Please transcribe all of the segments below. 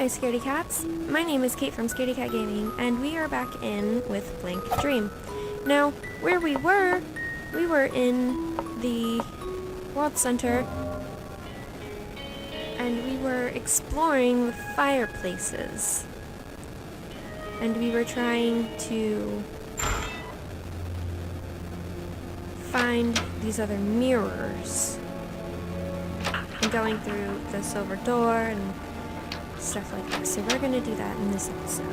my scaredy cats. My name is Kate from Scaredy Cat Gaming, and we are back in with Blank Dream. Now, where we were in the World Center, and we were exploring the fireplaces. And we were trying to find these other mirrors. And going through the silver door and stuff like that. So we're gonna do that in this episode.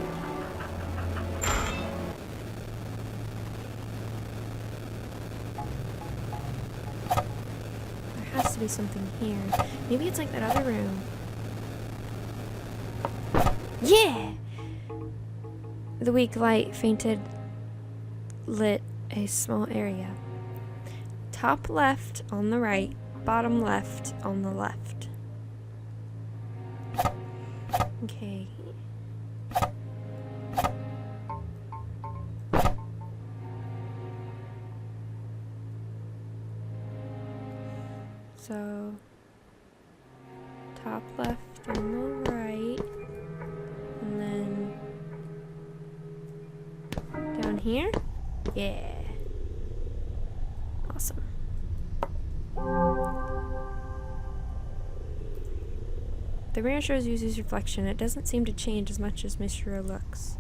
There has to be something here. Maybe it's like that other room. Yeah! The weak light lit a small area. Top left on the right, bottom left on the left. Okay. So, top left on the right, and then down here? Yeah. Awesome. The mirror shows Yuzu's reflection. It doesn't seem to change as much as Mishiro looks.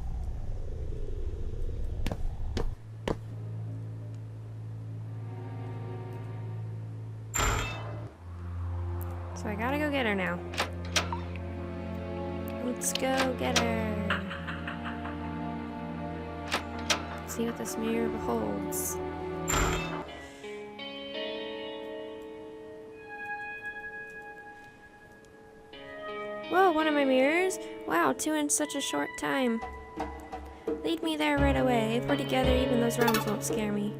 So I gotta go get her now. Let's go get her. See what this mirror beholds. Whoa, one of my mirrors? Wow, two in such a short time. Lead me there right away. If we're together, even those realms won't scare me.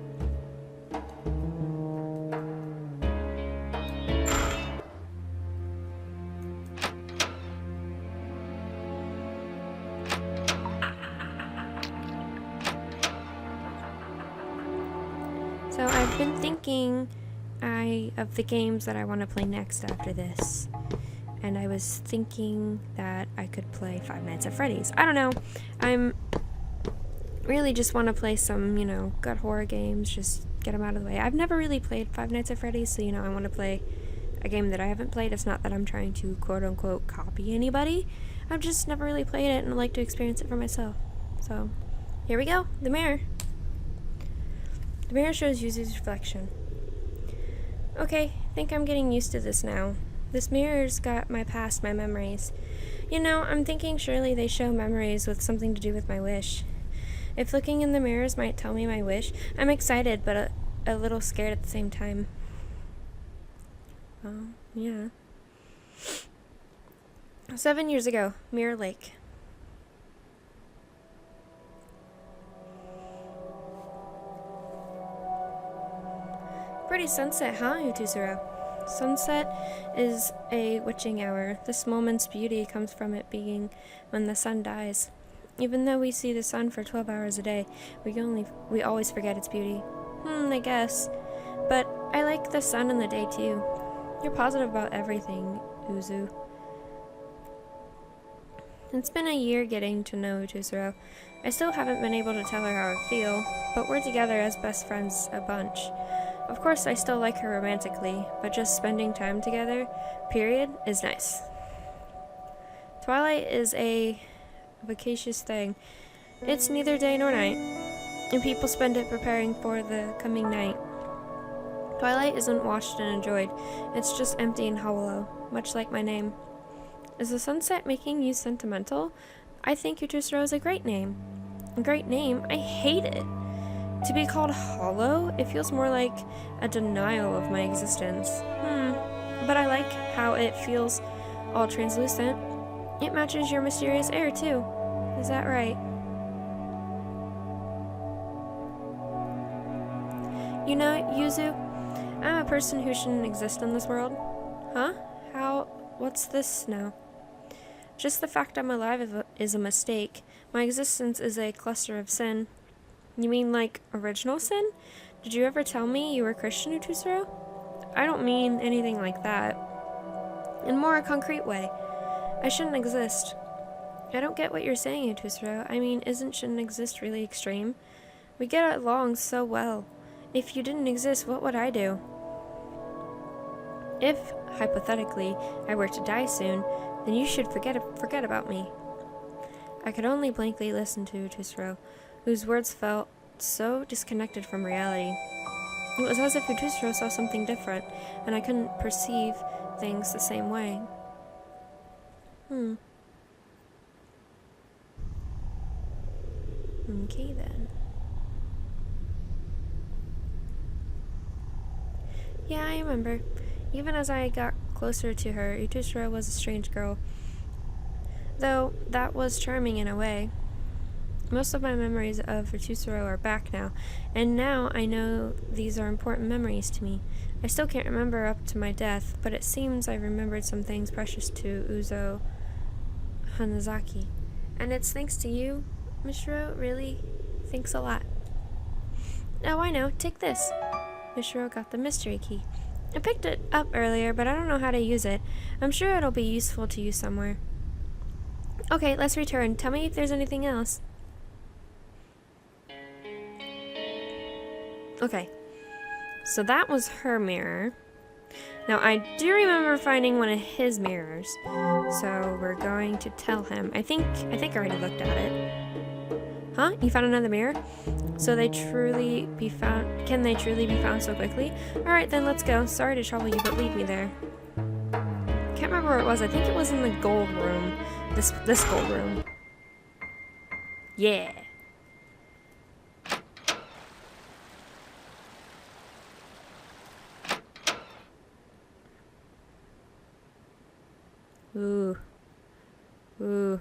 So I've been thinking of the games that I want to play next after this. And I was thinking that I could play Five Nights at Freddy's. I don't know. I'm really just want to play some, good horror games. Just get them out of the way. I've never really played Five Nights at Freddy's, so, I want to play a game that I haven't played. It's not that I'm trying to, quote-unquote, copy anybody. I've just never really played it, and I'd like to experience it for myself. So, here we go. The mirror. The mirror shows Yuzu's reflection. Okay, I think I'm getting used to this now. This mirror's got my past, my memories. I'm thinking surely they show memories with something to do with my wish. If looking in the mirrors might tell me my wish, I'm excited but a little scared at the same time. Oh, yeah. 7 years ago, Mirror Lake. Pretty sunset, huh, Utusuro? Sunset is a witching hour. This moment's beauty comes from it being when the sun dies. Even though we see the sun for 12 hours a day, we always forget its beauty. I guess. But I like the sun and the day too. You're positive about everything, Uzu. It's been a year getting to know Utusuro. I still haven't been able to tell her how I feel, but we're together as best friends a bunch. Of course, I still like her romantically, but just spending time together, period, is nice. Twilight is a vacacious thing. It's neither day nor night, and people spend it preparing for the coming night. Twilight isn't watched and enjoyed. It's just empty and hollow, much like my name. Is the sunset making you sentimental? I think Utusuro is a great name. A great name? I hate it. To be called hollow, it feels more like a denial of my existence. But I like how it feels all translucent. It matches your mysterious air, too. Is that right? Yuzu, I'm a person who shouldn't exist in this world. Huh? What's this now? Just the fact I'm alive is a mistake. My existence is a cluster of sin. You mean like original sin? Did you ever tell me you were Christian, Utusuro? I don't mean anything like that. In more a concrete way. I shouldn't exist. I don't get what you're saying, Utusro. I mean, isn't shouldn't exist really extreme? We get along so well. If you didn't exist, what would I do? If, hypothetically, I were to die soon, then you should forget about me. I could only blankly listen to Utusro, whose words felt so disconnected from reality. It was as if Utusro saw something different, and I couldn't perceive things the same way. Okay then. Yeah, I remember. Even as I got closer to her, Utusro was a strange girl. Though that was charming in a way. Most of my memories of Utusro are back now, and now I know these are important memories to me. I still can't remember up to my death, but it seems I remembered some things precious to Uzo Hanazaki. And it's thanks to you, Mishiro, really? Thanks a lot. Oh, I know. Take this. Mishiro got the mystery key. I picked it up earlier, but I don't know how to use it. I'm sure it'll be useful to you somewhere. Okay, let's return. Tell me if there's anything else. Okay, so that was her mirror. Now, I do remember finding one of his mirrors, so we're going to tell him. I think I already looked at it. Huh? You found another mirror? So they truly be found? Can they truly be found so quickly? All right, then let's go. Sorry to trouble you, but lead me there. Can't remember where it was. I think it was in the gold room. This gold room. Yeah. Ooh. Ooh.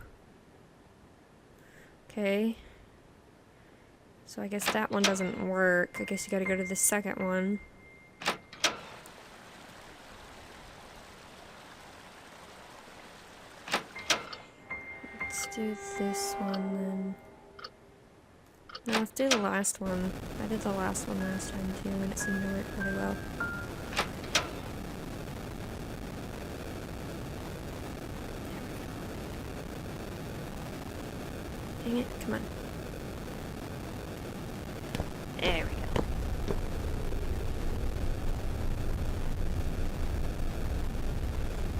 Okay. So I guess that one doesn't work. I guess you gotta go to the second one. Let's do this one then. No, let's do the last one. I did the last one last time too, and it seemed to work really well. Dang it, come on. There we go.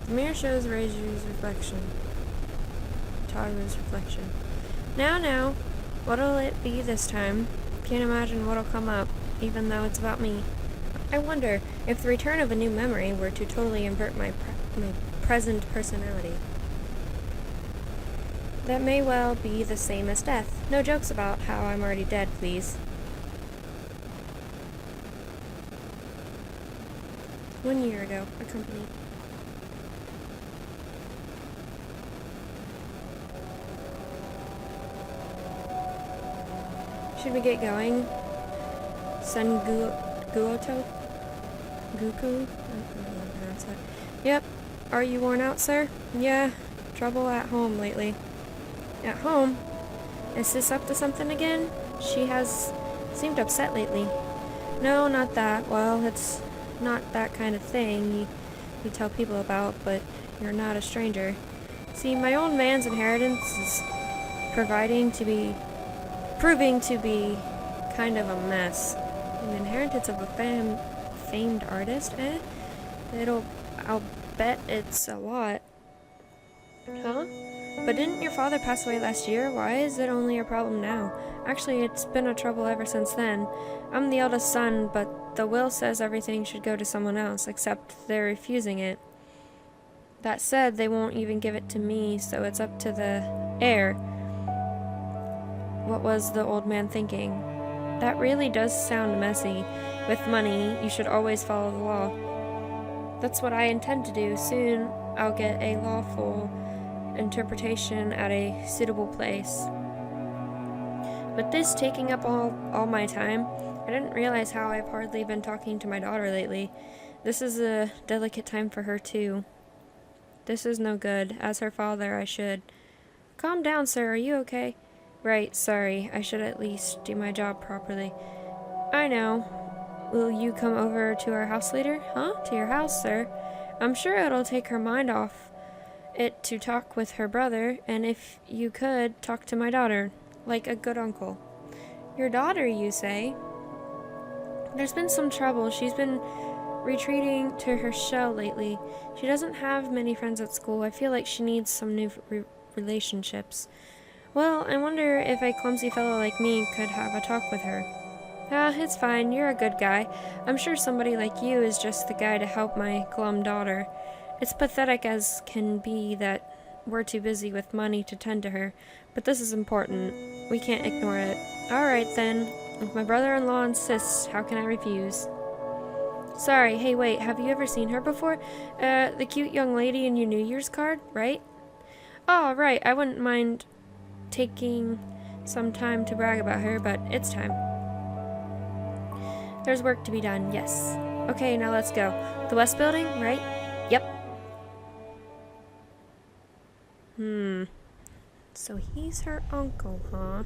The mirror shows Reiju's reflection. Taru's reflection. Now, what'll it be this time? Can't imagine what'll come up, even though it's about me. I wonder if the return of a new memory were to totally invert my present personality. That may well be the same as death. No jokes about how I'm already dead, please. 1 year ago, a company. Should we get going? Guoto? Guku? I don't know how to pronounce that. Yep. Are you worn out, sir? Yeah. Trouble at home lately. At home? Is this up to something again? She has seemed upset lately. No, not that. Well, it's not that kind of thing you tell people about, but you're not a stranger. See, my old man's inheritance is proving to be kind of a mess. An inheritance of a famed artist, eh? I'll bet it's a lot. Huh? But didn't your father pass away last year? Why is it only a problem now? Actually, it's been a trouble ever since then. I'm the eldest son, but the will says everything should go to someone else, except they're refusing it. That said, they won't even give it to me, so it's up to the heir. What was the old man thinking? That really does sound messy. With money, you should always follow the law. That's what I intend to do. Soon, I'll get a lawful interpretation at a suitable place. With this taking up all my time, I didn't realize how I've hardly been talking to my daughter lately. This is a delicate time for her, too. This is no good. As her father, I should... Calm down, sir. Are you okay? Right, sorry. I should at least do my job properly. I know. Will you come over to our house later? Huh? To your house, sir? I'm sure it'll take her mind off it to talk with her brother, and if you could, talk to my daughter, like a good uncle. Your daughter, you say? There's been some trouble. She's been retreating to her shell lately. She doesn't have many friends at school. I feel like she needs some new relationships. Well, I wonder if a clumsy fellow like me could have a talk with her. Ah, it's fine. You're a good guy. I'm sure somebody like you is just the guy to help my glum daughter. It's pathetic as can be that we're too busy with money to tend to her, but this is important. We can't ignore it. All right, then. If my brother-in-law insists, how can I refuse? Sorry, hey, wait, have you ever seen her before? The cute young lady in your New Year's card, right? Oh, right, I wouldn't mind taking some time to brag about her, but it's time. There's work to be done, yes. Okay, now let's go. The West Building, right? Yep. So he's her uncle, huh?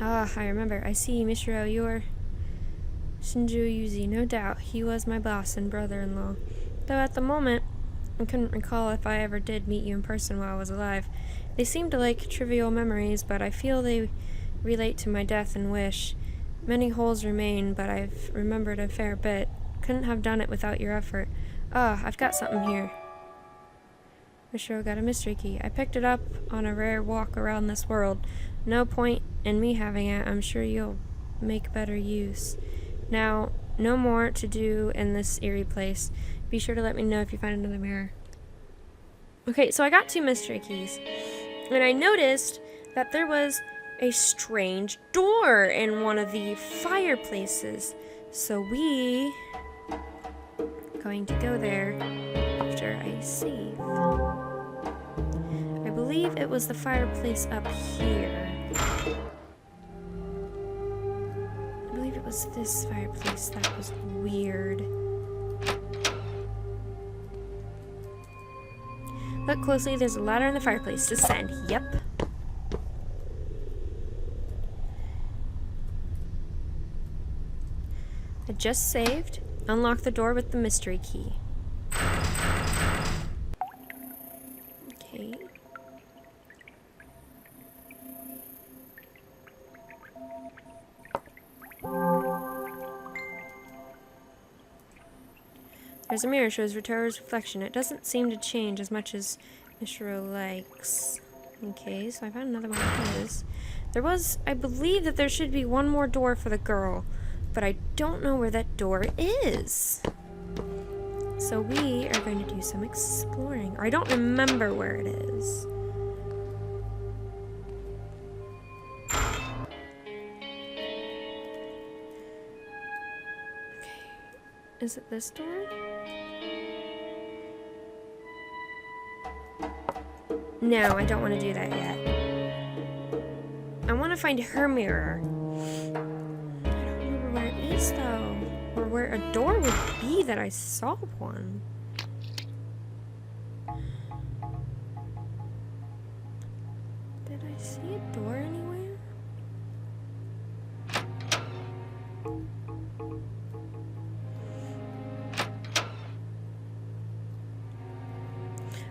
Ah, I remember. I see, Mishiro, you're Shinju Yuzi. No doubt, he was my boss and brother-in-law. Though at the moment, I couldn't recall if I ever did meet you in person while I was alive. They seem to like trivial memories, but I feel they relate to my death and wish. Many holes remain, but I've remembered a fair bit. Couldn't have done it without your effort. Ah, I've got something here. Mishiro got a mystery key. I picked it up on a rare walk around this world. No point in me having it. I'm sure you'll make better use. Now, no more to do in this eerie place. Be sure to let me know if you find another mirror. Okay, so I got 2 mystery keys. And I noticed that there was a strange door in one of the fireplaces. So we are going to go there after I save. I believe it was the fireplace up here. I believe it was this fireplace that was weird. Look closely, there's a ladder in the fireplace. Descend. Yep. I just saved. Unlock the door with the mystery key. Okay. There's a mirror, shows Rotoru's reflection. It doesn't seem to change as much as Mishiro likes. Okay, so I found another one of his. There was, I believe that there should be one more door for the girl, but I don't know where that door is. So we are going to do some exploring. Or I don't remember where it is. Okay, is it this door? No, I don't want to do that yet. I want to find her mirror. I don't remember where it is, though. Or where a door would be that I saw one. Did I see a door anywhere?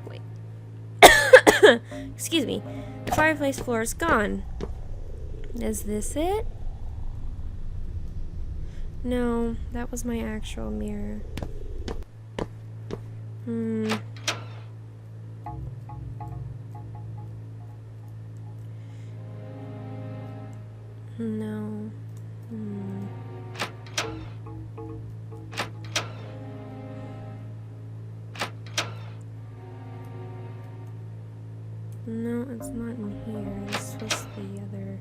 Wait. Excuse me. The fireplace floor is gone. Is this it? No, that was my actual mirror. No. No, it's not in here. This was the other.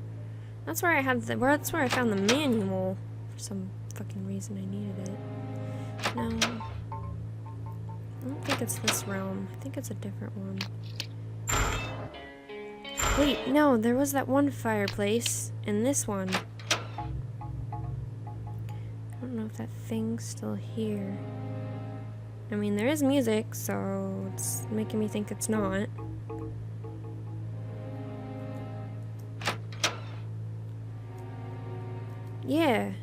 That's where I had the. That's where I found the manual. For some fucking reason, I needed it. No, I don't think it's this realm. I think it's a different one. Wait, no, there was that one fireplace in this one. I don't know if that thing's still here. I mean, there is music, so it's making me think it's not. Yeah.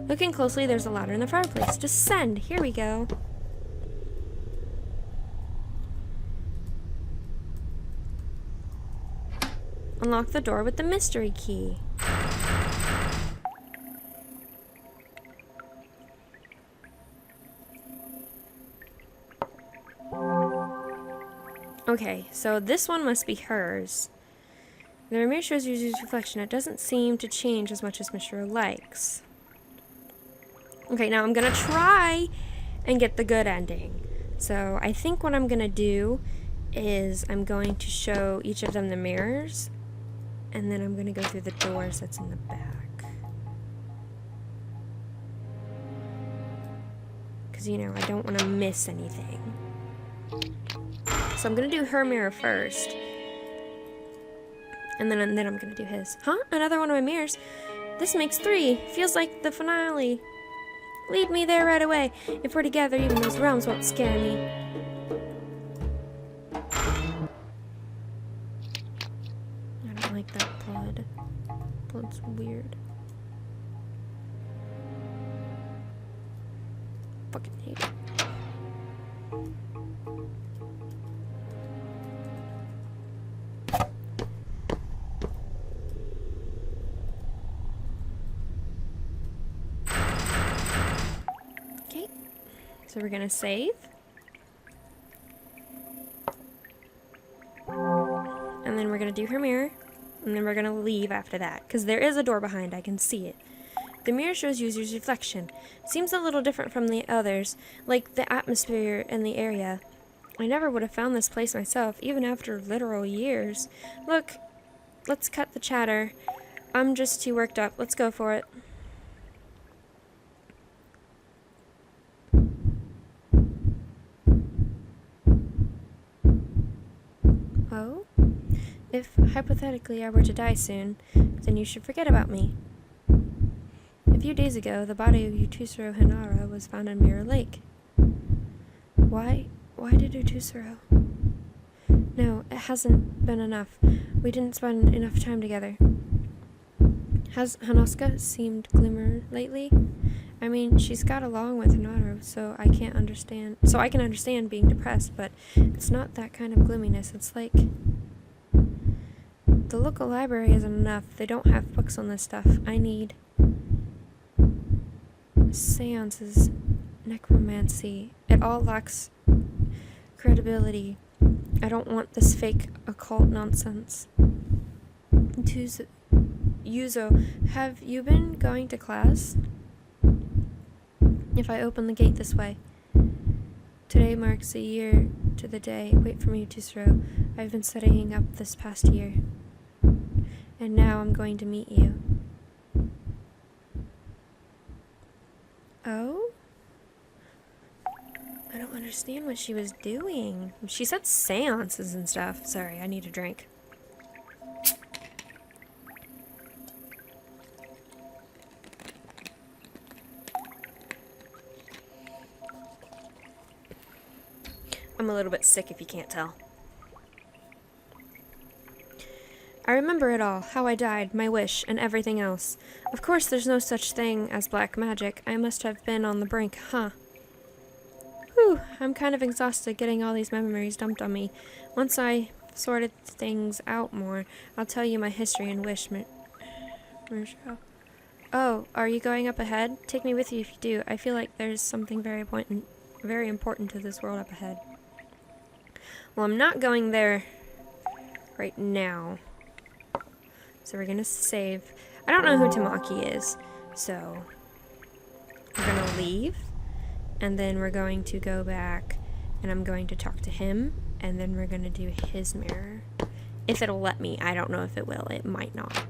Looking closely, there's a ladder in the fireplace. Descend. Here we go. Unlock the door with the mystery key. Okay, so this one must be hers. The mirror shows user's reflection. It doesn't seem to change as much as Mr. likes. Okay, now I'm gonna try and get the good ending. So I think what I'm gonna do is I'm going to show each of them the mirrors, and then I'm gonna go through the doors that's in the back. Because, you know, I don't want to miss anything. So I'm gonna do her mirror first. And then I'm gonna do his. Huh? Another one of my mirrors? This makes 3. Feels like the finale. Lead me there right away. If we're together, even those realms won't scare me. I don't like that blood. Blood's weird. Fucking hate it. So we're gonna save. And then we're gonna do her mirror. And then we're gonna leave after that. Because there is a door behind, I can see it. The mirror shows user's reflection. Seems a little different from the others, like the atmosphere and the area. I never would have found this place myself, even after literal years. Look, let's cut the chatter. I'm just too worked up. Let's go for it. Oh? If, hypothetically, I were to die soon, then you should forget about me. A few days ago, the body of Utusuro Hinara was found in Mirror Lake. Why did Utusuro? No, it hasn't been enough. We didn't spend enough time together. Has Hanosuka seemed glimmer lately? I mean, she's got along with Hinaro, so I can understand being depressed, but it's not that kind of gloominess. It's like the local library isn't enough. They don't have books on this stuff. I need seances, necromancy. It all lacks credibility. I don't want this fake occult nonsense. Yuzo, have you been going to class? If I open the gate this way. Today marks a year to the day. Wait for me, Utusuro. I've been studying up this past year. And now I'm going to meet you. Oh? I don't understand what she was doing. She said seances and stuff. Sorry, I need a drink. I'm a little bit sick if you can't tell. I remember it all, how I died, my wish, and everything else. Of course there's no such thing as black magic. I must have been on the brink, huh? Whew, I'm kind of exhausted getting all these memories dumped on me. Once I sorted things out more, I'll tell you my history and wish. Oh, are you going up ahead? Take me with you if you do. I feel like there's something very important to this world up ahead. Well, I'm not going there right now. So we're gonna save. I don't know who Tamaki is, so we're gonna leave, and then we're going to go back, and I'm going to talk to him, and then we're gonna do his mirror. If it'll let me. I don't know if it will. It might not.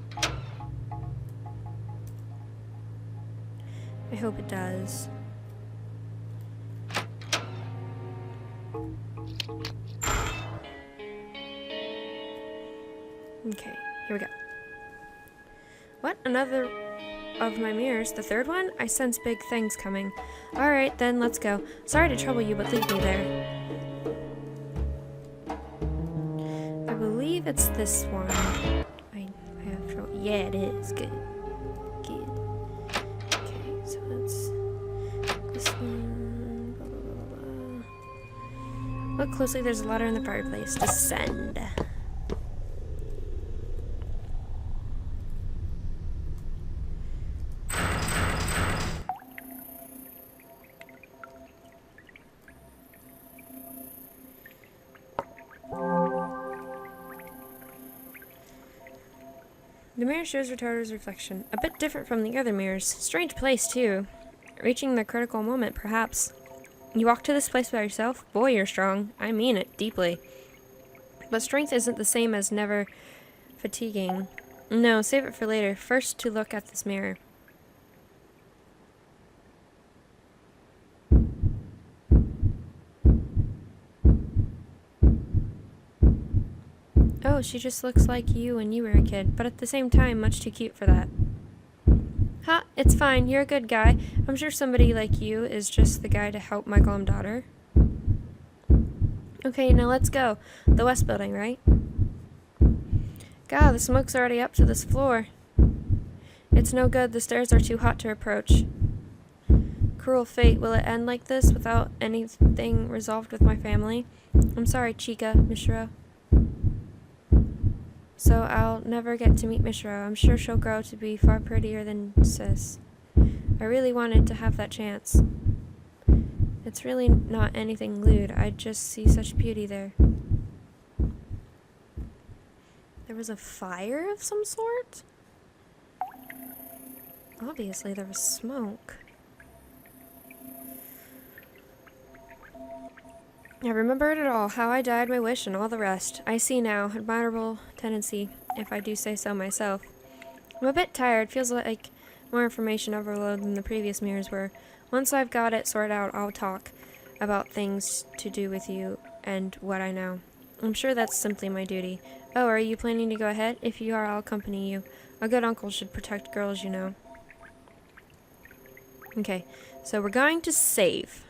I hope it does. Okay, here we go. What? Another of my mirrors? The third one? I sense big things coming. Alright, then let's go. Sorry to trouble you, but leave me there. I believe it's this one. I have trouble. Yeah, it is. Good. Good. Okay, so Look closely, there's a ladder in the fireplace. Descend. The mirror shows Retardo's reflection. A bit different from the other mirrors. Strange place, too. Reaching the critical moment, perhaps. You walk to this place by yourself? Boy, you're strong. I mean it, deeply. But strength isn't the same as never fatiguing. No, save it for later. First, to look at this mirror. Oh, she just looks like you when you were a kid, but at the same time, much too cute for that. Ha, it's fine. You're a good guy. I'm sure somebody like you is just the guy to help my glum daughter. Okay, now let's go. The West Building, right? God, the smoke's already up to this floor. It's no good. The stairs are too hot to approach. Cruel fate. Will it end like this without anything resolved with my family? I'm sorry, Chica, Mishra. So I'll never get to meet Mishra. I'm sure she'll grow to be far prettier than Sis. I really wanted to have that chance. It's really not anything lewd. I just see such beauty there. There was a fire of some sort? Obviously there was smoke. I remembered it all, how I died, my wish, and all the rest. I see now. Admirable tendency, if I do say so myself. I'm a bit tired. Feels like more information overload than the previous mirrors were. Once I've got it sorted out, I'll talk about things to do with you and what I know. I'm sure that's simply my duty. Oh, are you planning to go ahead? If you are, I'll accompany you. A good uncle should protect girls, you know. Okay, so we're going to save.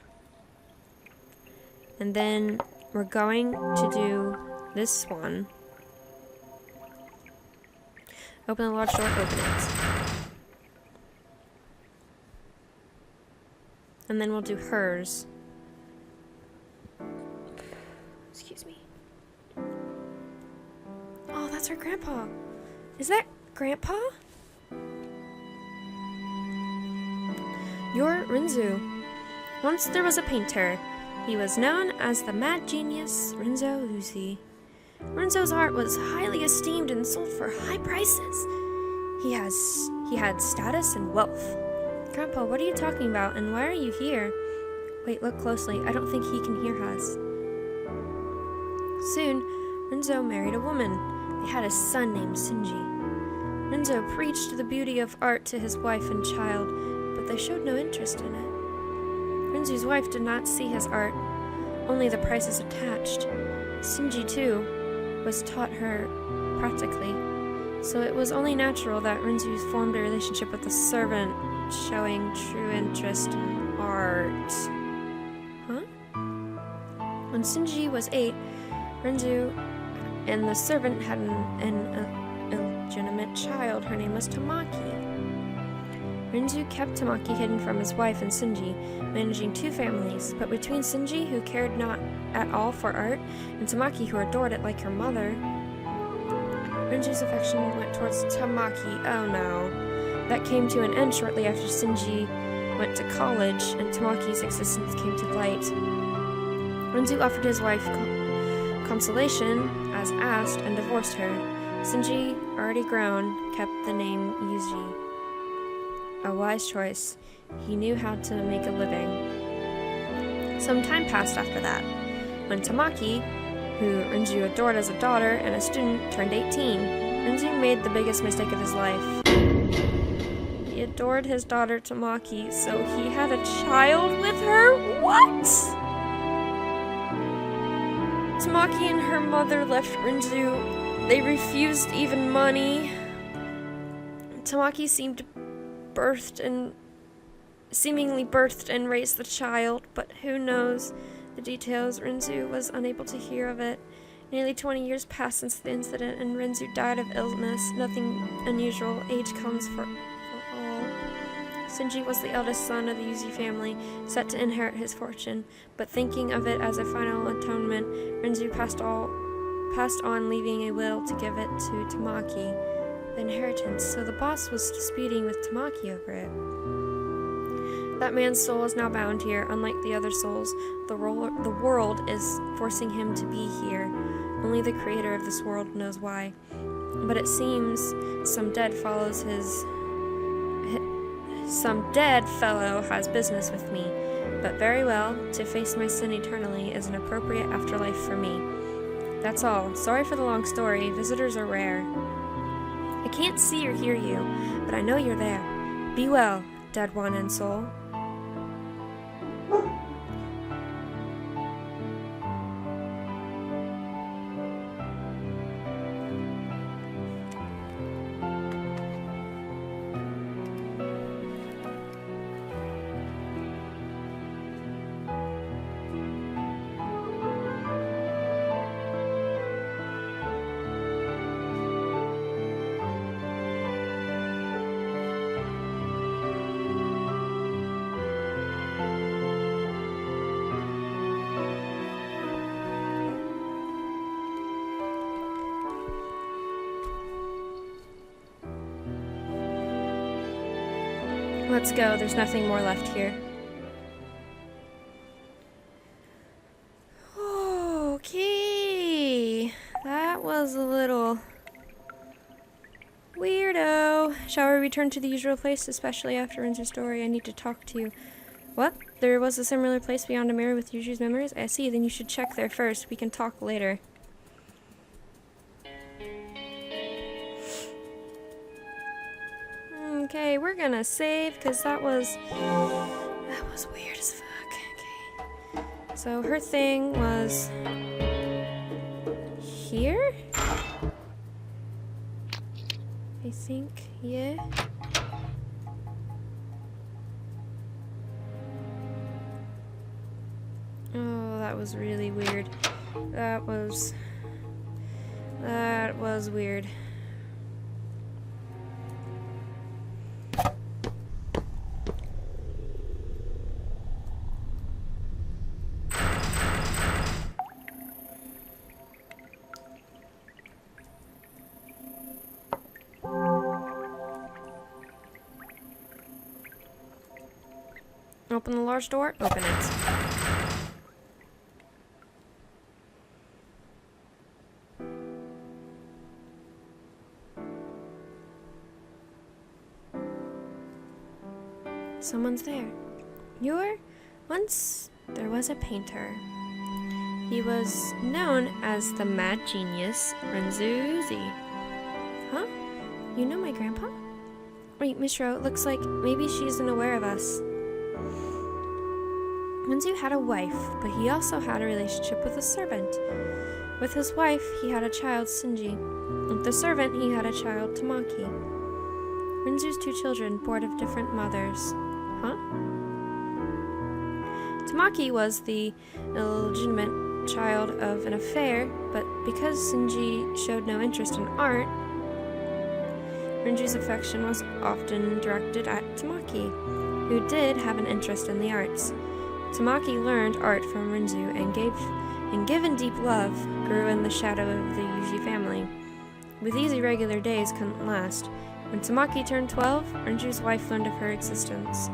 And then we're going to do this one. Open the large door, open it. And then we'll do hers. Excuse me. Oh, that's her grandpa. Is that Grandpa? You're Rinzu. Once there was a painter. He was known as the mad genius Rinzo Uzi. Rinzo's art was highly esteemed and sold for high prices. He had status and wealth. Grandpa, what are you talking about, and why are you here? Wait, look closely. I don't think he can hear us. Soon, Rinzo married a woman. They had a son named Shinji. Rinzo preached the beauty of art to his wife and child, but they showed no interest in it. Rinzu's wife did not see his art, only the prices attached. Shinji, too, was taught her practically, so it was only natural that Rinzu formed a relationship with the servant, showing true interest in art. Huh? When Shinji was 8, Rinzu and the servant had an illegitimate child. Her name was Tamaki. Rinzu kept Tamaki hidden from his wife and Shinji, managing 2 families, but between Shinji, who cared not at all for art, and Tamaki, who adored it like her mother, Rinzu's affection went towards Tamaki. Oh no. That came to an end shortly after Shinji went to college, and Tamaki's existence came to light. Rinzu offered his wife consolation, as asked, and divorced her. Shinji, already grown, kept the name Yuji. A wise choice. He knew how to make a living. Some time passed after that. When Tamaki, who Rinzu adored as a daughter and a student, turned 18, Rinzu made the biggest mistake of his life. He adored his daughter Tamaki, so he had a child with her? What? Tamaki and her mother left Rinzu. They refused even money. Tamaki seemingly birthed and raised the child, but who knows the details. Rinzu was unable to hear of it. Nearly 20 years passed since the incident, and Rinzu died of illness. Nothing unusual. Age comes for all. Shinji was the eldest son of the Yuji family, set to inherit his fortune, but thinking of it as a final atonement, Renzu passed on, leaving a will to give it to Tamaki, the inheritance, so the boss was disputing with Tamaki over it. That man's soul is now bound here. Unlike the other souls, the world is forcing him to be here. Only the creator of this world knows why. But it seems some dead fellow has business with me. But very well, to face my sin eternally is an appropriate afterlife for me. That's all. Sorry for the long story. Visitors are rare. I can't see or hear you, but I know you're there. Be well, dead one and soul. Let's go, there's nothing more left here. Okay, that was a little weirdo. Shall we return to the usual place, especially after Renzu's story? I need to talk to you. What? There was a similar place beyond a mirror with Yuji's memories? I see, then you should check there first. We can talk later. Okay, we're gonna save, because that was weird as fuck. Okay. So her thing was here? I think, yeah. Oh, that was really weird. That was weird. Open the large door. Open it. Someone's there. Once there was a painter. He was known as the mad genius Renzu Uzi. Huh? You know my grandpa? Wait, Mishro, it looks like maybe she isn't aware of us. Renzu had a wife, but he also had a relationship with a servant. With his wife, he had a child, Shinji. With the servant, he had a child, Tamaki. Renzu's two children, born of different mothers. Huh? Tamaki was the illegitimate child of an affair, but because Shinji showed no interest in art, Renzu's affection was often directed at Tamaki, who did have an interest in the arts. Tamaki learned art from Renzu and given deep love, grew in the shadow of the Yuji family. But these irregular days couldn't last. When Tamaki turned 12, Renzu's wife learned of her existence.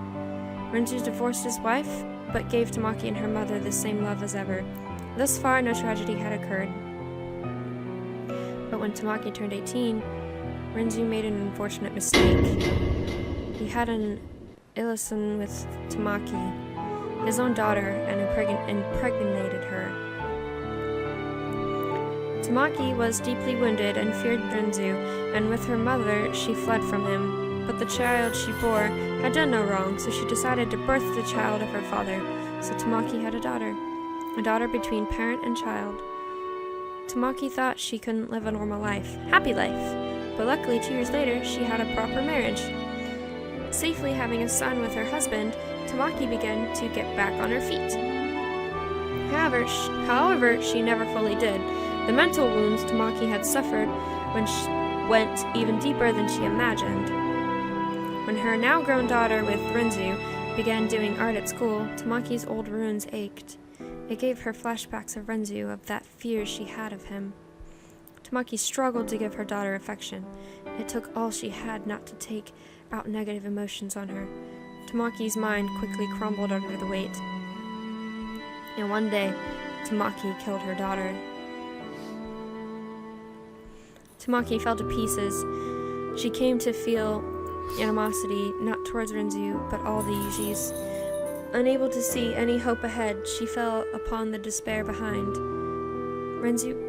Renzu divorced his wife, but gave Tamaki and her mother the same love as ever. Thus far, no tragedy had occurred. But when Tamaki turned 18, Renzu made an unfortunate mistake. He had an illusion with Tamaki, his own daughter, and impregnated her. Tamaki was deeply wounded and feared Renzu, and with her mother, she fled from him. But the child she bore had done no wrong, so she decided to birth the child of her father. So Tamaki had a daughter between parent and child. Tamaki thought she couldn't live a normal life, happy life, but luckily 2 years later, she had a proper marriage. Safely having a son with her husband, Tamaki began to get back on her feet. However, she never fully did. The mental wounds Tamaki had suffered went even deeper than she imagined. When her now-grown daughter with Renzu began doing art at school, Tamaki's old wounds ached. It gave her flashbacks of Renzu, of that fear she had of him. Tamaki struggled to give her daughter affection. It took all she had not to take out negative emotions on her. Tamaki's mind quickly crumbled under the weight. And one day, Tamaki killed her daughter. Tamaki fell to pieces. She came to feel animosity, not towards Renzu, but all the Yujis. Unable to see any hope ahead, she fell upon the despair behind. Renzu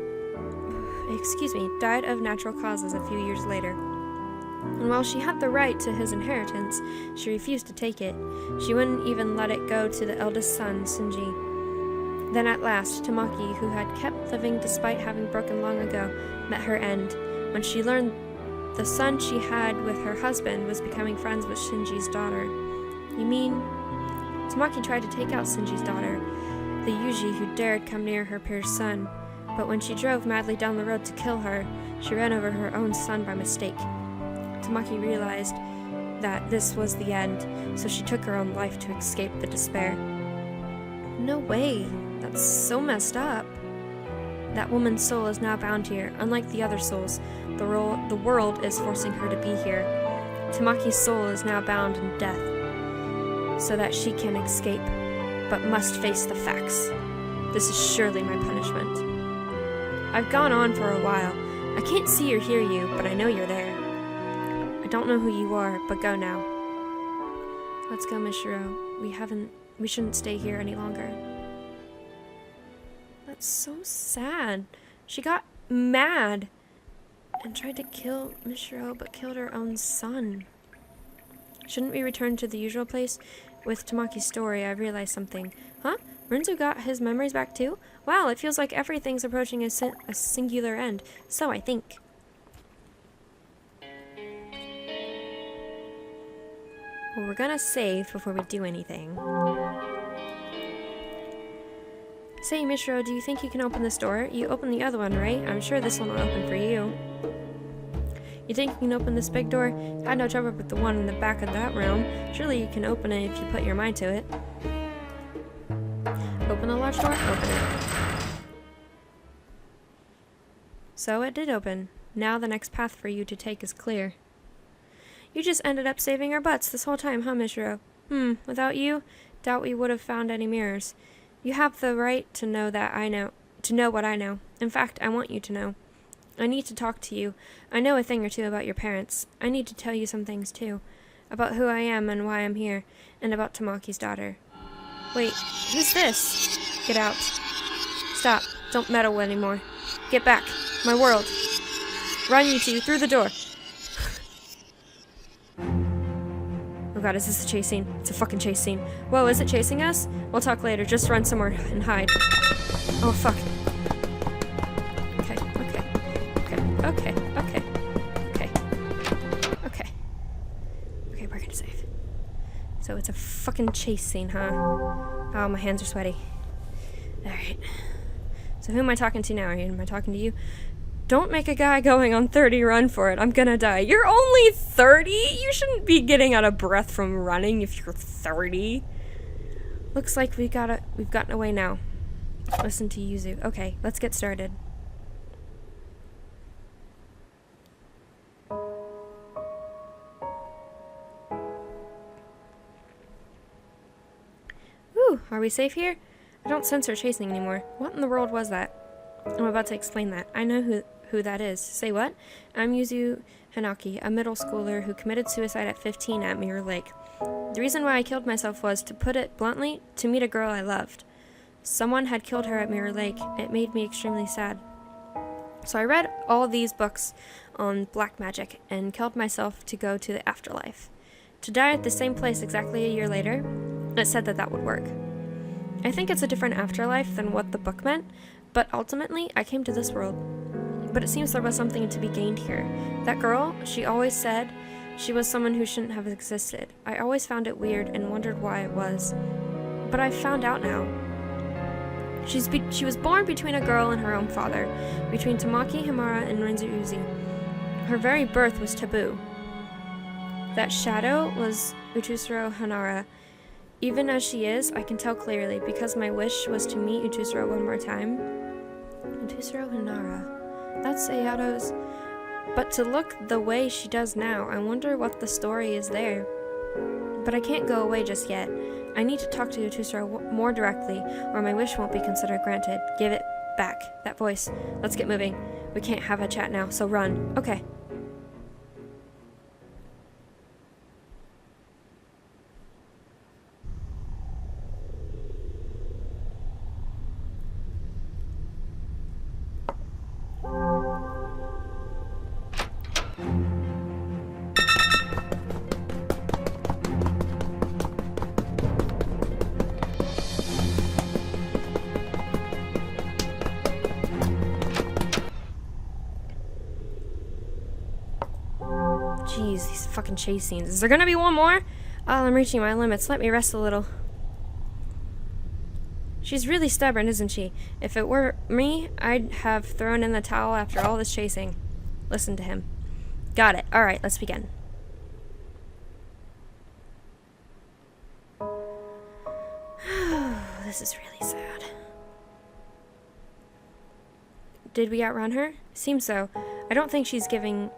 died of natural causes a few years later. And while she had the right to his inheritance, she refused to take it. She wouldn't even let it go to the eldest son, Shinji. Then at last, Tamaki, who had kept living despite having broken long ago, met her end, when she learned the son she had with her husband was becoming friends with Shinji's daughter. You mean? Tamaki tried to take out Shinji's daughter, the Yuji who dared come near her peer's son. But when she drove madly down the road to kill her, she ran over her own son by mistake. Tamaki realized that this was the end, so she took her own life to escape the despair. No way! That's so messed up. That woman's soul is now bound here. Unlike the other souls, the world is forcing her to be here. Tamaki's soul is now bound in death, so that she can escape, but must face the facts. This is surely my punishment. I've gone on for a while. I can't see or hear you, but I know you're there. I don't know who you are, but go now. Let's go, Mishiro. We shouldn't stay here any longer. That's so sad. She got mad and tried to kill Mishiro, but killed her own son. Shouldn't we return to the usual place? With Tamaki's story, I realized something. Huh? Renzu got his memories back too? Wow, it feels like everything's approaching a singular end. So I think. Well, we're gonna save before we do anything. Say, Mishiro, do you think you can open this door? You opened the other one, right? I'm sure this one will open for you. You think you can open this big door? Had no trouble with the one in the back of that room. Surely you can open it if you put your mind to it. Open the large door? Open it. So it did open. Now the next path for you to take is clear. You just ended up saving our butts this whole time, huh, Mishiro? Without you, doubt we would have found any mirrors. You have the right to know what I know. In fact, I want you to know. I need to talk to you. I know a thing or two about your parents. I need to tell you some things, too. About who I am and why I'm here, and about Tamaki's daughter. Wait, who's this? Get out. Stop. Don't meddle anymore. Get back. My world. Run, you two, through the door. Oh god, is this a chase scene? It's a fucking chase scene. Whoa, is it chasing us? We'll talk later. Just run somewhere and hide. Oh, fuck. Okay, we're gonna save. So it's a fucking chase scene, huh? Oh, my hands are sweaty. Alright. So who am I talking to now? Am I talking to you? Don't make a guy going on 30 run for it. I'm gonna die. You're only 30? You shouldn't be getting out of breath from running if you're 30. Looks like we've gotten away now. Listen to Yuzu. Okay, let's get started. Whew, are we safe here? I don't sense her chasing anymore. What in the world was that? I'm about to explain that. I know who that is. Say what? I'm Yuzu Hanaki, a middle schooler who committed suicide at 15 at Mirror Lake. The reason why I killed myself was, to put it bluntly, to meet a girl I loved. Someone had killed her at Mirror Lake. It made me extremely sad. So I read all these books on black magic and killed myself to go to the afterlife. To die at the same place exactly a year later, it said that would work. I think it's a different afterlife than what the book meant, but ultimately I came to this world. But it seems there was something to be gained here. That girl, she always said she was someone who shouldn't have existed. I always found it weird and wondered why it was. But I found out now. She was born between a girl and her own father, between Tamaki Himura and Renzu Uzi. Her very birth was taboo. That shadow was Utusuro Hanara. Even as she is, I can tell clearly, because my wish was to meet Utusuro one more time. Utusuro Hanara. That's Ayato's. But to look the way she does now, I wonder what the story is there. But I can't go away just yet. I need to talk to Utusuro more directly, or my wish won't be considered granted. Give it back. That voice. Let's get moving. We can't have a chat now, so run. Okay. Jeez, these fucking chase scenes. Is there gonna be one more? Oh, I'm reaching my limits. Let me rest a little. She's really stubborn, isn't she? If it were me, I'd have thrown in the towel after all this chasing. Listen to him. Got it. Alright, let's begin. This is really sad. Did we outrun her? Seems so. I don't think she's giving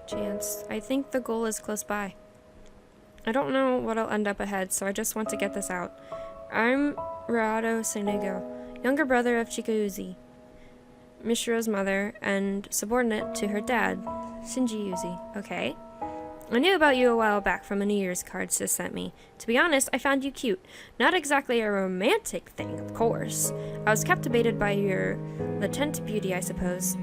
chance. I think the goal is close by. I don't know what'll end up ahead, so I just want to get this out. I'm Rado Senigo, younger brother of Chikauzi, Mishiro's mother, and subordinate to her dad, Shinji Uzi. Okay. I knew about you a while back from a New Year's card Sis sent me. To be honest, I found you cute. Not exactly a romantic thing, of course. I was captivated by your latent beauty, I suppose.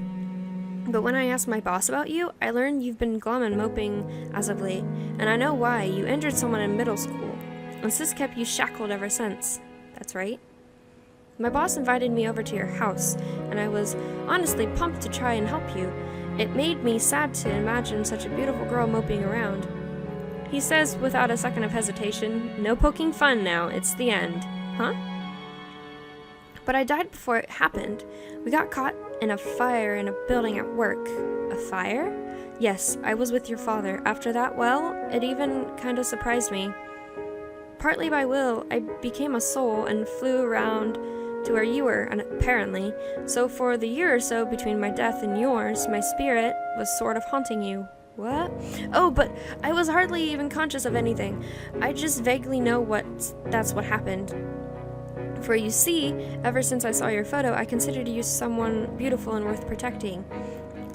But when I asked my boss about you, I learned you've been glum and moping as of late, and I know why. You injured someone in middle school, and Sis kept you shackled ever since. That's right. My boss invited me over to your house, and I was honestly pumped to try and help you. It made me sad to imagine such a beautiful girl moping around. He says without a second of hesitation, "No poking fun now, it's the end." Huh? But I died before it happened. We got caught in a fire in a building at work. A fire? Yes, I was with your father. After that, well, it even kind of surprised me. Partly by will, I became a soul and flew around to where you were, and apparently. So for the year or so between my death and yours, my spirit was sort of haunting you. What? Oh, but I was hardly even conscious of anything. I just vaguely know that's what happened. For you see, ever since I saw your photo, I considered you someone beautiful and worth protecting.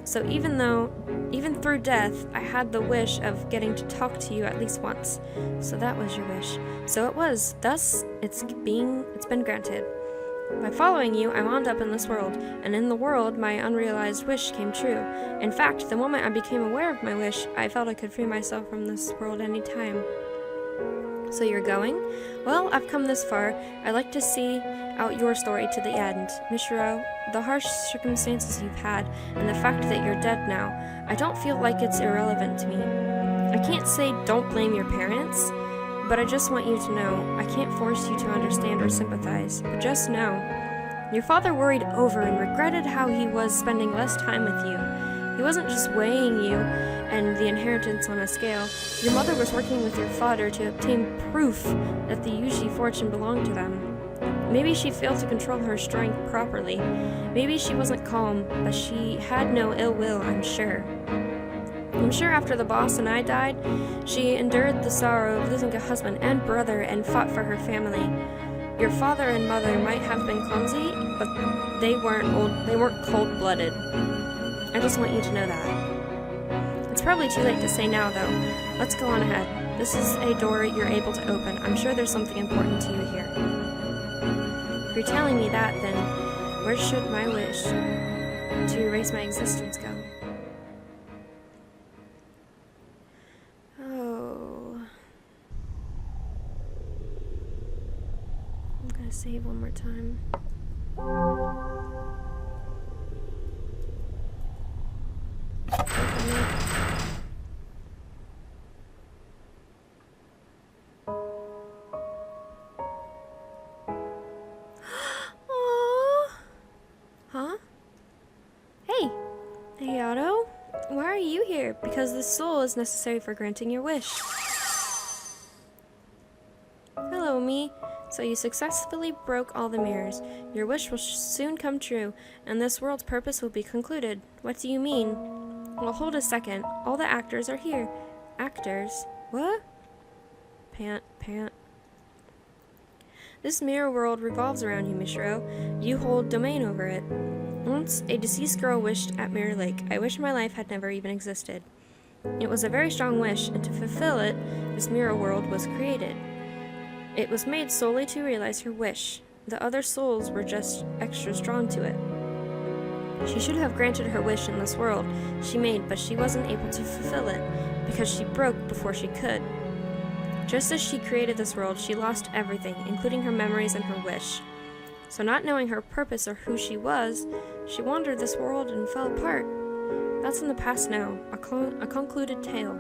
So even through death, I had the wish of getting to talk to you at least once. So that was your wish. So it was. Thus, it's been granted. By following you, I wound up in this world, and in the world, my unrealized wish came true. In fact, the moment I became aware of my wish, I felt I could free myself from this world any time. So you're going? Well, I've come this far. I'd like to see out your story to the end. Mishiro, the harsh circumstances you've had, and the fact that you're dead now, I don't feel like it's irrelevant to me. I can't say don't blame your parents, but I just want you to know, I can't force you to understand or sympathize, but just know. Your father worried over and regretted how he was spending less time with you. He wasn't just weighing you and the inheritance on a scale. Your mother was working with your father to obtain proof that the Yuji fortune belonged to them. Maybe she failed to control her strength properly. Maybe she wasn't calm, but she had no ill will, I'm sure. I'm sure after the boss and I died, she endured the sorrow of losing a husband and brother and fought for her family. Your father and mother might have been clumsy, but they weren't cold-blooded. I just want you to know that. It's probably too late to say now, though. Let's go on ahead. This is a door you're able to open. I'm sure there's something important to you here. If you're telling me that, then where should my wish to erase my existence go? Oh. I'm gonna save one more time. Huh? Hey, Otto, why are are you here? Because the soul is necessary for granting your wish. Hello, me. So you successfully broke all the mirrors. Your wish will soon come true, and this world's purpose will be concluded. What do you mean? Well, hold a second. All the actors are here. Actors? What? Pant. This mirror world revolves around you, Mishiro. You hold domain over it. Once, a deceased girl wished at Mirror Lake, I wish my life had never even existed. It was a very strong wish, and to fulfill it, this mirror world was created. It was made solely to realize her wish. The other souls were just extra strong to it. She should have granted her wish in this world she made, but she wasn't able to fulfill it, because she broke before she could. Just as she created this world, she lost everything, including her memories and her wish. So not knowing her purpose or who she was, she wandered this world and fell apart. That's in the past now, a concluded tale.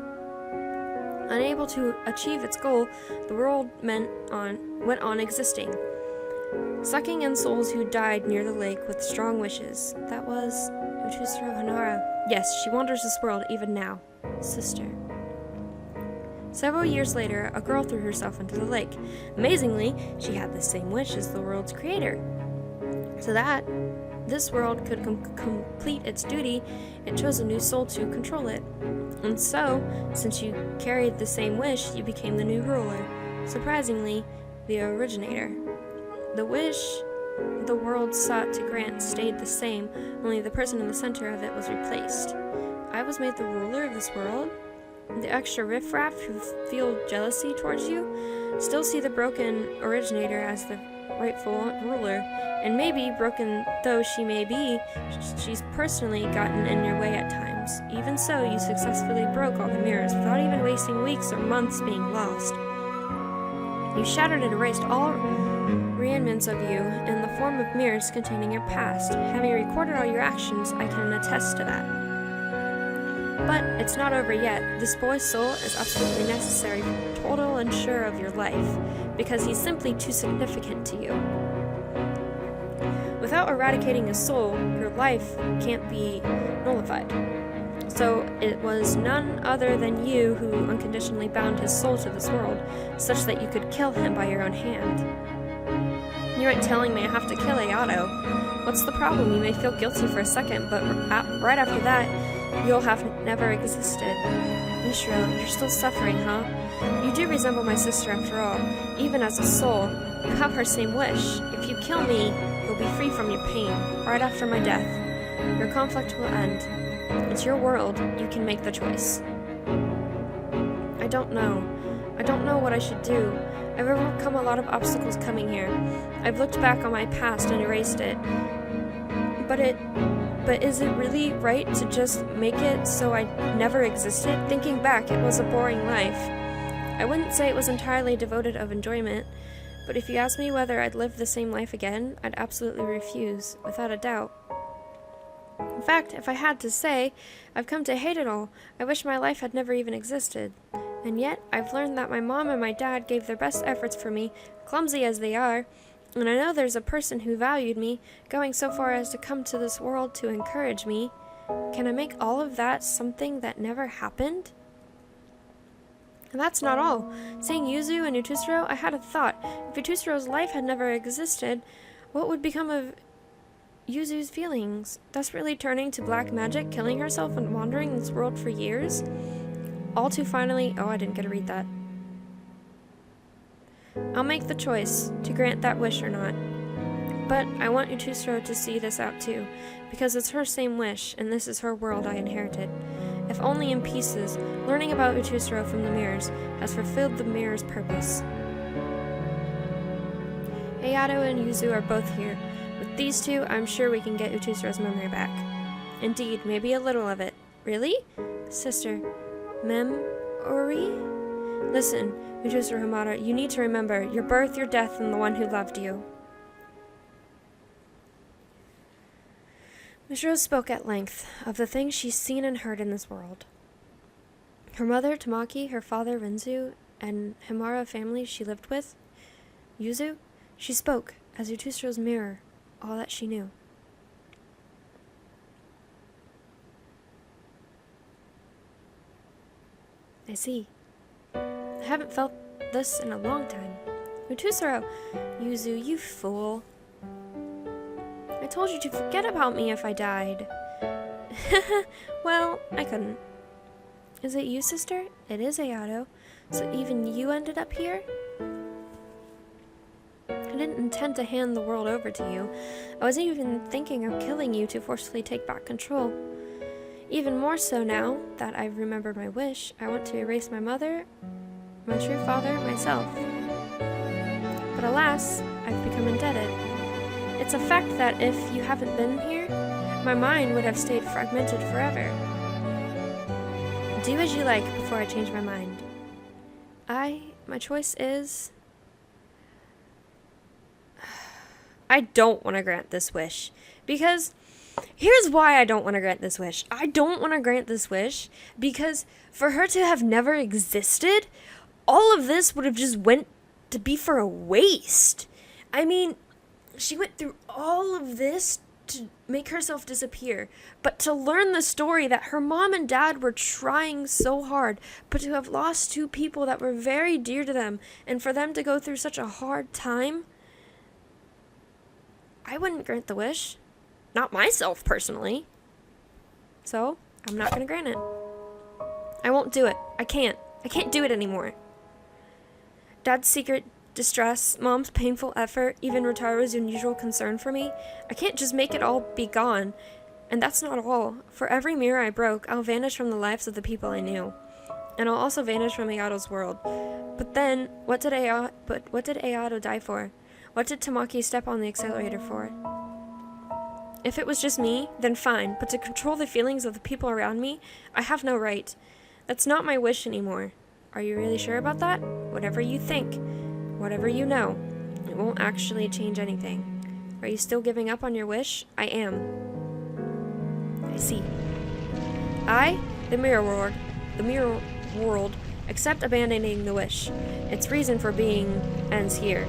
Unable to achieve its goal, the world went on existing, sucking in souls who died near the lake with strong wishes. That was Utusro Hanara. Yes, she wanders this world even now. Sister. Several years later, a girl threw herself into the lake. Amazingly, she had the same wish as the world's creator. So that this world could complete its duty, it chose a new soul to control it. And so, since you carried the same wish, you became the new ruler. Surprisingly, the originator. The wish the world sought to grant stayed the same, only the person in the center of it was replaced. I was made the ruler of this world? The extra riffraff who feel jealousy towards you still see the broken originator as the rightful ruler, and maybe, broken though she may be, she's personally gotten in your way at times. Even so, you successfully broke all the mirrors without even wasting weeks or months being lost. You shattered and erased all remnants of you in the form of mirrors containing your past. Having recorded all your actions, I can attest to that. But it's not over yet. This boy's soul is absolutely necessary, total and sure of your life, because he's simply too significant to you. Without eradicating his soul, your life can't be nullified. So it was none other than you who unconditionally bound his soul to this world, such that you could kill him by your own hand. You aren't telling me I have to kill Ayato. What's the problem? You may feel guilty for a second, but right after that, you'll have never existed. Mishiro, you're still suffering, huh? You do resemble my sister after all. Even as a soul, you have her same wish. If you kill me, you'll be free from your pain. Right after my death, your conflict will end. It's your world. You can make the choice. I don't know. I don't know what I should do. I've overcome a lot of obstacles coming here. I've looked back on my past and erased it. But is it really right to just make it so I never existed? Thinking back, it was a boring life. I wouldn't say it was entirely devoid of enjoyment, but if you asked me whether I'd live the same life again, I'd absolutely refuse, without a doubt. In fact, if I had to say, I've come to hate it all. I wish my life had never even existed. And yet, I've learned that my mom and my dad gave their best efforts for me, clumsy as they are, and I know there's a person who valued me, going so far as to come to this world to encourage me. Can I make all of that something that never happened? And that's not all. Saying Yuzu and Utusro, I had a thought. If Utusro's life had never existed, what would become of Yuzu's feelings? Desperately turning to black magic, killing herself, and wandering this world for years? All to finally... Oh, I didn't get to read that. I'll make the choice to grant that wish or not. But I want Utusro to see this out too, because it's her same wish, and this is her world I inherited. If only in pieces, learning about Utusro from the mirrors has fulfilled the mirror's purpose. Ayato and Yuzu are both here. With these two, I'm sure we can get Utusro's memory back. Indeed, maybe a little of it. Really? Sister, Memory? Listen, Utusro Hamada, you need to remember your birth, your death, and the one who loved you. Mishiro spoke at length of the things she's seen and heard in this world. Her mother, Tamaki, her father, Renzu, and Himara family she lived with, Yuzu, she spoke, as Utusro's mirror, all that she knew. I see. I haven't felt this in a long time. Utusaro, Yuzu, you fool. I told you to forget about me if I died. Well, I couldn't. Is it you, sister? It is Ayato. So even you ended up here? I didn't intend to hand the world over to you. I wasn't even thinking of killing you to forcefully take back control. Even more so now that I've remembered my wish, I want to erase my mother, my true father, myself. But alas, I've become indebted. It's a fact that if you haven't been here, my mind would have stayed fragmented forever. Do as you like before I change my mind. My choice is... I don't want to grant this wish. Because here's why I don't want to grant this wish. I don't want to grant this wish because for her to have never existed, all of this would have just went to be for a waste. I mean, she went through all of this to make herself disappear, but to learn the story that her mom and dad were trying so hard, but to have lost two people that were very dear to them, and for them to go through such a hard time, I wouldn't grant the wish. Not myself, personally. So, I'm not going to grant it. I won't do it. I can't. I can't do it anymore. Dad's secret distress, Mom's painful effort, even Rotaro's unusual concern for me. I can't just make it all be gone. And that's not all. For every mirror I broke, I'll vanish from the lives of the people I knew. And I'll also vanish from Ayato's world. But then, what did Ayato die for? What did Tamaki step on the accelerator for? If it was just me, then fine, but to control the feelings of the people around me, I have no right. That's not my wish anymore. Are you really sure about that? Whatever you think, whatever you know, it won't actually change anything. Are you still giving up on your wish? I am. I see. I, the Mirror World, accept abandoning the wish. Its reason for being ends here.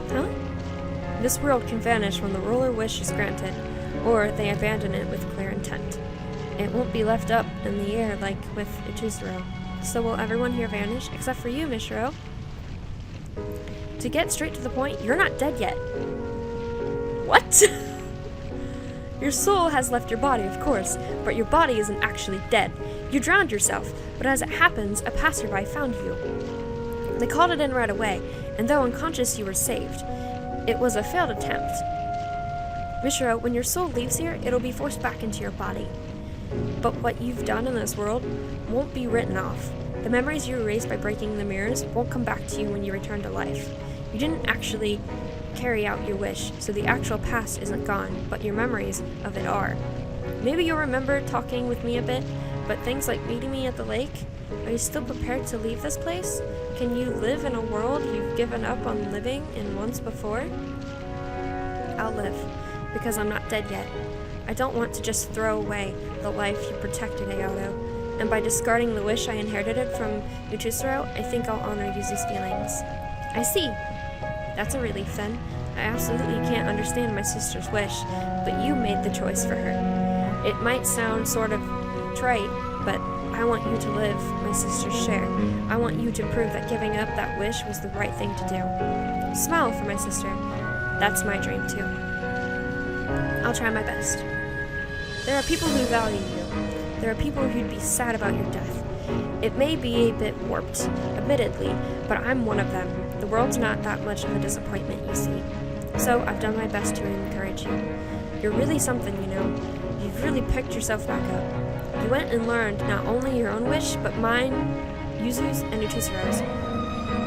Huh? This world can vanish when the ruler wish is granted, or they abandon it with clear intent. It won't be left up in the air like with Utusaro. So will everyone here vanish, except for you, Mishiro? To get straight to the point, you're not dead yet. What? Your soul has left your body, of course, but your body isn't actually dead. You drowned yourself, but as it happens, a passerby found you. They called it in right away, and though unconscious, you were saved. It was a failed attempt. Mishiro, when your soul leaves here, it'll be forced back into your body. But what you've done in this world won't be written off. The memories you erased by breaking the mirrors won't come back to you when you return to life. You didn't actually carry out your wish, so the actual past isn't gone, but your memories of it are. Maybe you'll remember talking with me a bit, but things like meeting me at the lake, are you still prepared to leave this place? Can you live in a world you've given up on living in once before? I'll live, because I'm not dead yet. I don't want to just throw away the life you protected, Ayato, and by discarding the wish I inherited from Utusaro, I think I'll honor Yuzu's feelings. I see. That's a relief then. I absolutely can't understand my sister's wish, but you made the choice for her. It might sound sort of trite, but I want you to live my sister's share. I want you to prove that giving up that wish was the right thing to do. Smile for my sister. That's my dream too. I'll try my best. There are people who value you. There are people who'd be sad about your death. It may be a bit warped, admittedly, but I'm one of them. The world's not that much of a disappointment, you see. So I've done my best to encourage you. You're really something, you know. You've really picked yourself back up. You went and learned not only your own wish, but mine, Yuzu's, and Utusaro's.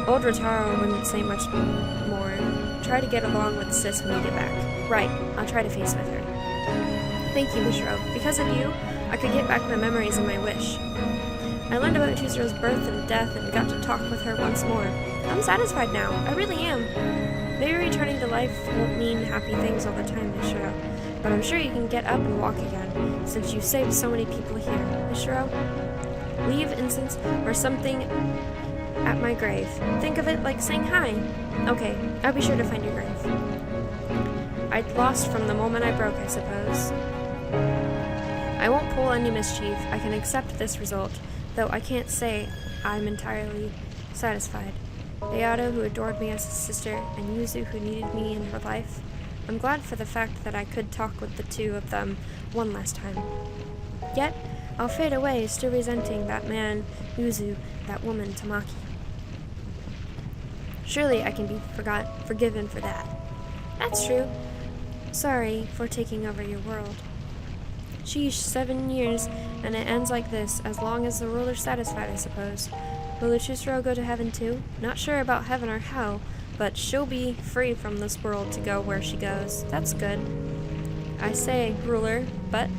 Old Rotaro wouldn't say much more. Try to get along with Sis when you get back. Right, I'll try to face with her. Thank you, Mishiro. Because of you, I could get back my memories and my wish. I learned about Utusaro's birth and death and got to talk with her once more. I'm satisfied now. I really am. Maybe returning to life won't mean happy things all the time, Mishiro, but I'm sure you can get up and walk again, since you've saved so many people here. Mishiro, leave incense or something at my grave. Think of it like saying hi. Okay, I'll be sure to find your grave. I'd lost from the moment I broke, I suppose. I won't pull any mischief. I can accept this result. though I can't say I'm entirely satisfied. Ayato, who adored me as a sister, and Yuzu, who needed me in her life. I'm glad for the fact that I could talk with the two of them one last time. Yet, I'll fade away, still resenting that man, Yuzu, that woman, Tamaki. Surely I can be forgiven for that. That's true. Sorry for taking over your world. Sheesh, 7 years, and it ends like this, as long as the ruler's satisfied, I suppose. Will Luchusro go to heaven too? Not sure about heaven or hell, but she'll be free from this world to go where she goes. That's good. I say, ruler, but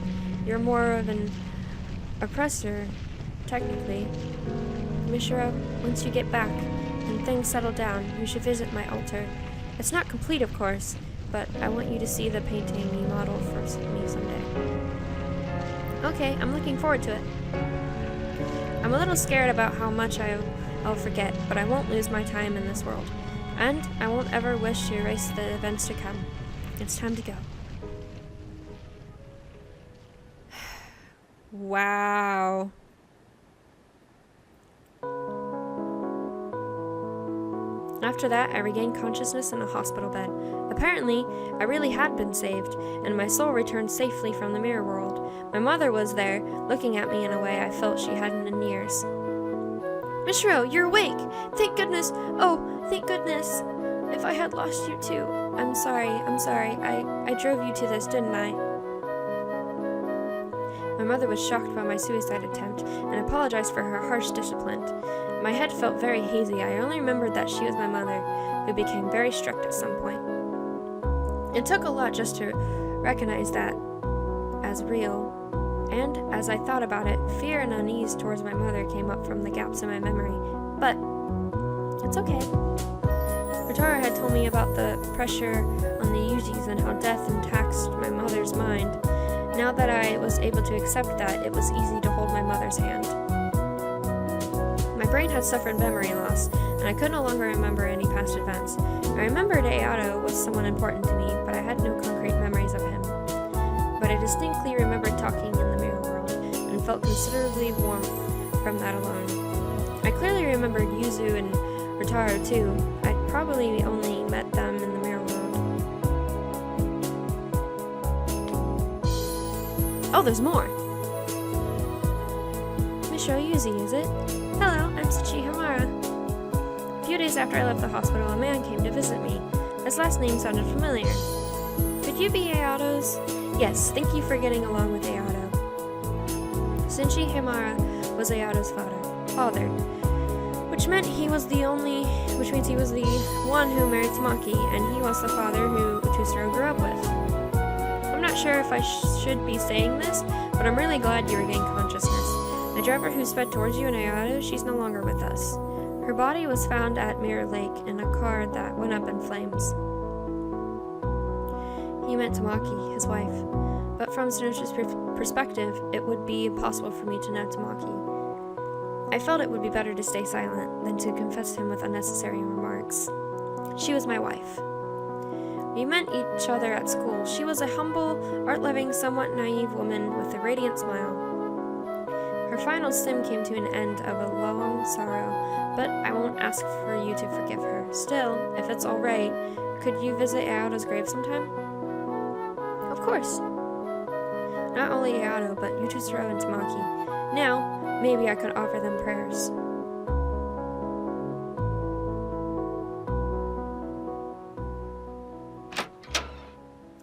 you're more of an oppressor, technically. Mishiro, once you get back and things settle down, you should visit my altar. It's not complete, of course, but I want you to see the painting you modeled for me someday. Okay, I'm looking forward to it. I'm a little scared about how much I'll forget, but I won't lose my time in this world. And I won't ever wish to erase the events to come. It's time to go. Wow. After that, I regained consciousness in a hospital bed. Apparently, I really had been saved, and my soul returned safely from the mirror world. My mother was there, looking at me in a way I felt she hadn't in years. Mishiro, you're awake! Thank goodness! Oh, thank goodness! If I had lost you too. I'm sorry. I drove you to this, didn't I? My mother was shocked by my suicide attempt and apologized for her harsh discipline. My head felt very hazy. I only remembered that she was my mother, who became very strict at some point. It took a lot just to recognize that as real, and as I thought about it, fear and unease towards my mother came up from the gaps in my memory. But it's okay. Rotaro had told me about the pressure on the Yujis and how death taxed my mother's mind. Now that I was able to accept that, it was easy to hold my mother's hand. My brain had suffered memory loss, and I could no longer remember any past events. I remembered Ayato was someone important to me, but I had no concrete memories of him. But I distinctly remembered talking in the mirror world, and felt considerably warm from that alone. I clearly remembered Yuzu and Rotaro too. I'd probably only met them in the mirror world. Oh, there's more! Mishiro Yuzi, is it? Hello, I'm Tsuchi Hamara. A few days after I left the hospital, a man came to visit me. His last name sounded familiar. Could you be Ayato's? Yes, thank you for getting along with Ayato. Tsuchi Hamara was Ayato's father, which means he was the one who married Tamaki, and he was the father who Utusaro grew up with. I'm not sure if I should be saying this, but I'm really glad you regained consciousness. The driver who sped towards you in Ayato, she's no longer with us. Her body was found at Mirror Lake in a car that went up in flames. He meant Tamaki, his wife, but from Zenosha's perspective, it would be impossible for me to know Tamaki. I felt it would be better to stay silent than to confess him with unnecessary remarks. She was my wife. We met each other at school. She was a humble, art-loving, somewhat naive woman with a radiant smile. Her final sim came to an end of a long sorrow, but I won't ask for you to forgive her. Still, if it's alright, could you visit Ayato's grave sometime? Of course. Not only Ayato, but Utusaro and Tamaki. Now, maybe I could offer them prayers.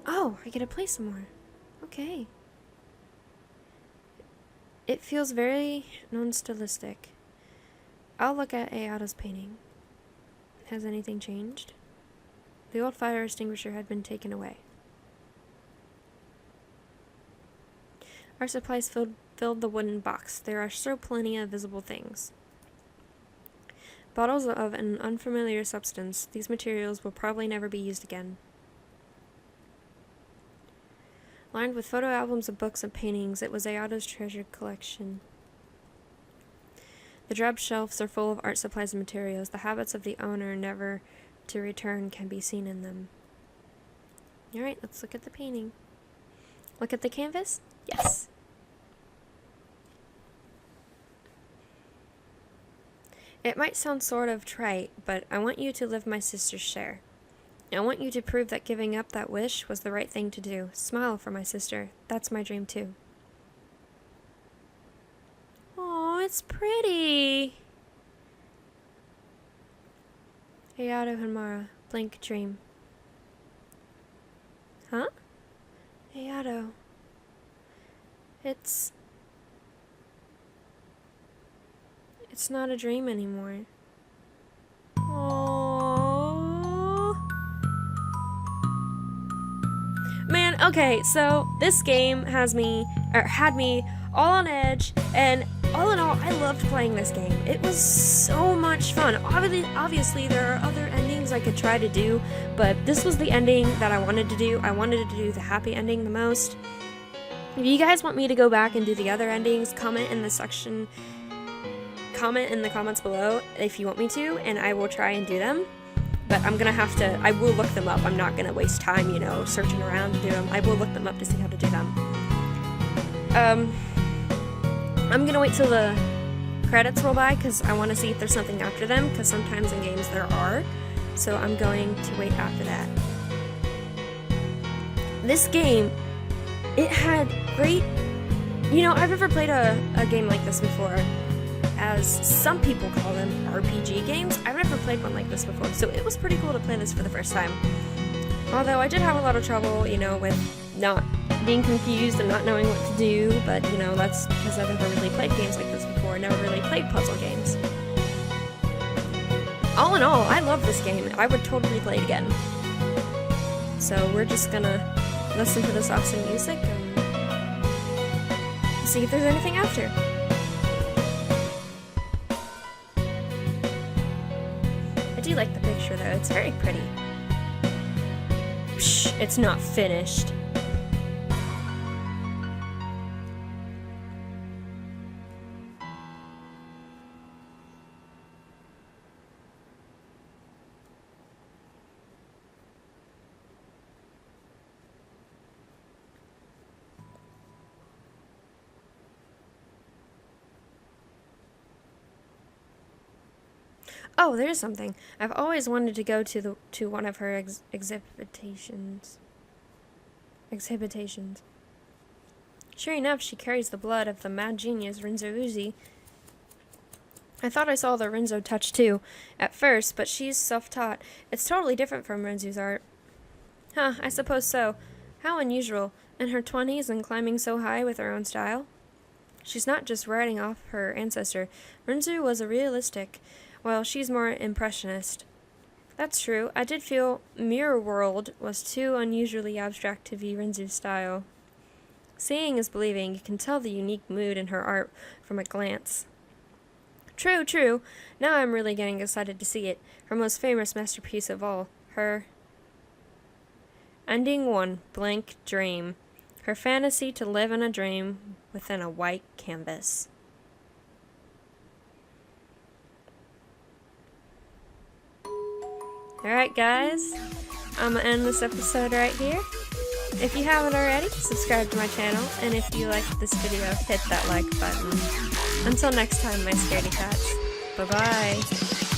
Oh, I get to play some more. Okay. It feels very non-stylistic. I'll look at Ayato's painting. Has anything changed? The old fire extinguisher had been taken away. Our supplies filled the wooden box. There are so plenty of visible things. Bottles of an unfamiliar substance. These materials will probably never be used again. Lined with photo albums of books and paintings, it was Ayato's treasured collection. The drab shelves are full of art supplies and materials. The habits of the owner never to return can be seen in them. Alright, let's look at the painting. Look at the canvas? Yes. It might sound sort of trite, but I want you to live my sister's share. I want you to prove that giving up that wish was the right thing to do. Smile for my sister. That's my dream too. Oh, it's pretty. Hayato Hanmara, blank dream. Huh? Hayato. It's not a dream anymore. Oh. Man, okay, so this game had me all on edge, and all in all, I loved playing this game. It was so much fun. Obviously, there are other endings I could try to do, but this was the ending that I wanted to do. I wanted to do the happy ending the most. If you guys want me to go back and do the other endings, comment in the comments below if you want me to, and I will try and do them. But I will look them up. I'm not gonna waste time, searching around to do them. I will look them up to see how to do them. I'm gonna wait till the credits roll by because I want to see if there's something after them, because sometimes in games there are. So I'm going to wait after that. This game, it had great... I've never played a game like this before. As some people call them, RPG games. I've never played one like this before, so it was pretty cool to play this for the first time. Although I did have a lot of trouble, with not being confused and not knowing what to do, but, that's because I've never really played games like this before. Never really played puzzle games. All in all, I love this game. I would totally play it again. So we're just gonna listen to this awesome music and see if there's anything after. I do like the picture though, it's very pretty. Psh, it's not finished. Oh, there's something. I've always wanted to go to one of her exhibitations. Sure enough, she carries the blood of the mad genius Rinzo Uzi. I thought I saw the Rinzo touch too, at first, but she's self-taught. It's totally different from Rinzo's art. Huh, I suppose so. How unusual. In her 20s and climbing so high with her own style. She's not just writing off her ancestor. Rinzo was a realistic, while she's more impressionist. That's true. I did feel Mirror World was too unusually abstract to be Rinzo's style. Seeing is believing. You can tell the unique mood in her art from a glance. True. Now I'm really getting excited to see it. Her most famous masterpiece of all. Her Ending 1, Blank Dream. Her fantasy to live in a dream within a white canvas. Alright guys, I'm gonna end this episode right here. If you haven't already, subscribe to my channel, and if you liked this video, hit that like button. Until next time, my scaredy cats. Bye-bye.